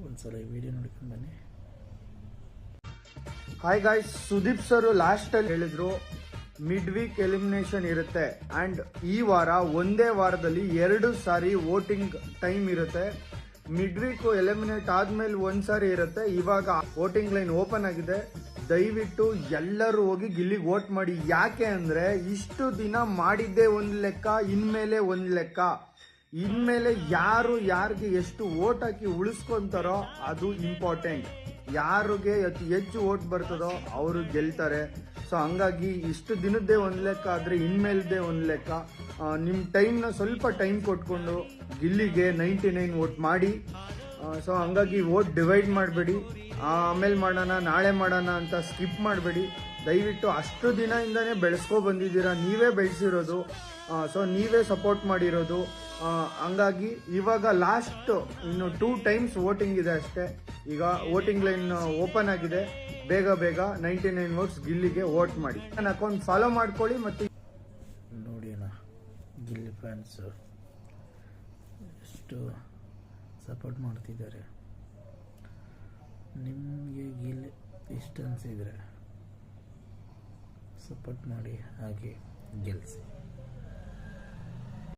ಒಂದ್ಸಲ ಈ ವಿಡಿಯೋ ನೋಡ್ಕೊಂಡು ಬನ್ನಿ. Hi guys, Sudeep sir last ಅಲ್ಲಿ ಹೇಳಿದ್ರು ಮಿಡ್ ವೀಕ್ ಎಲಿಮಿನೇಷನ್ ಇರುತ್ತೆ ಅಂಡ್ ಈ ವಾರ ಒಂದೇ ವಾರದಲ್ಲಿ 2 ಸಾರಿ ವೋಟಿಂಗ್ ಟೈಮ್ ಇರುತ್ತೆ. ಮಿಡ್ ವೀಕ್ ಎಲಿಮಿನೇಟ್ ಆದ್ಮೇಲೆ ಒಂದ್ಸಾರಿ ಇರುತ್ತೆ. ಇವಾಗ ವೋಟಿಂಗ್ ಲೈನ್ ಓಪನ್ ಆಗಿದೆ. ದಯವಿಟ್ಟು ಎಲ್ಲರೂ ಹೋಗಿ ಗಿಲ್ಲಿಗೆ ವೋಟ್ ಮಾಡಿ. ಯಾಕೆ ಅಂದ್ರೆ ಇಷ್ಟು ದಿನ ಮಾಡಿದ್ದೇ ಒಂದ್ ಲೆಕ್ಕ, ಇನ್ಮೇಲೆ ಒಂದ್ ಲೆಕ್ಕ. ಇನ್ಮೇಲೆ ಯಾರಿಗೆ ಎಷ್ಟು ವೋಟ್ ಹಾಕಿ ಉಳಿಸ್ಕೊಂತಾರೋ ಅದು ಇಂಪಾರ್ಟೆಂಟ್. ಯಾರಿಗೆ ಅತಿ ಹೆಚ್ಚು ವೋಟ್ ಬರ್ತದೋ ಅವರು ಗೆಲ್ತಾರೆ. ಸೊ ಹಂಗಾಗಿ ಇಷ್ಟು ದಿನದ್ದೇ ಒಂದ್ ಲೆಕ್ಕ ಆದ್ರೆ ಇನ್ಮೇಲ್ದೇ ಒಂದ್ ಲೆಕ್ಕ. ನಿಮ್ಮ ಟೈಮ್ನ ಸ್ವಲ್ಪ ಟೈಮ್ ಕೊಟ್ಕೊಂಡು ಗಿಲ್ಲಿಗೆ 99 ವೋಟ್ ಮಾಡಿ. ಸೊ ಹಂಗಾಗಿ ವೋಟ್ ಡಿವೈಡ್ ಮಾಡಬೇಡಿ. ಆಮೇಲೆ ಮಾಡೋಣ, ನಾಳೆ ಮಾಡೋಣ ಅಂತ ಸ್ಕಿಪ್ ಮಾಡಬೇಡಿ. ದಯವಿಟ್ಟು ಅಷ್ಟು ದಿನದಿಂದನೇ ಬೆಳೆಸ್ಕೊ ಬಂದಿದ್ದೀರಾ, ನೀವೇ ಬೆಳೆಸಿರೋದು. ಸೊ ನೀವೇ ಸಪೋರ್ಟ್ ಮಾಡಿರೋದು. ಹಂಗಾಗಿ ಇವಾಗ ಲಾಸ್ಟ್ ಇನ್ನು 2 ಟೈಮ್ಸ್ ವೋಟಿಂಗ್ ಇದೆ ಅಷ್ಟೇ. ಈಗ ವೋಟಿಂಗ್ ಲೈನ್ ಓಪನ್ ಆಗಿದೆ. ಬೇಗ 99 ವೋಟ್ಸ್ ಗಿಲ್ಲಿಗೆ ವೋಟ್ ಮಾಡಿ. ನನ್ನ ಅಕೌಂಟ್ ಫಾಲೋ ಮಾಡ್ಕೊಳ್ಳಿ. ಮತ್ತೆ ನೋಡಿ ಅಣ್ಣ, ಗಿಲ್ಲಿ ಫ್ಯಾನ್ಸು ಎಷ್ಟು ಸಪೋರ್ಟ್ ಮಾಡ್ತಿದ್ದಾರೆ. ನಿಮಗೆ ಗಿಲ್ಲಿ ಇಷ್ಟ ಅನಿಸಿದರೆ ಸಪೋರ್ಟ್ ಮಾಡಿ, ಹಾಗೆ ಗೆಲ್ಲಿಸಿ.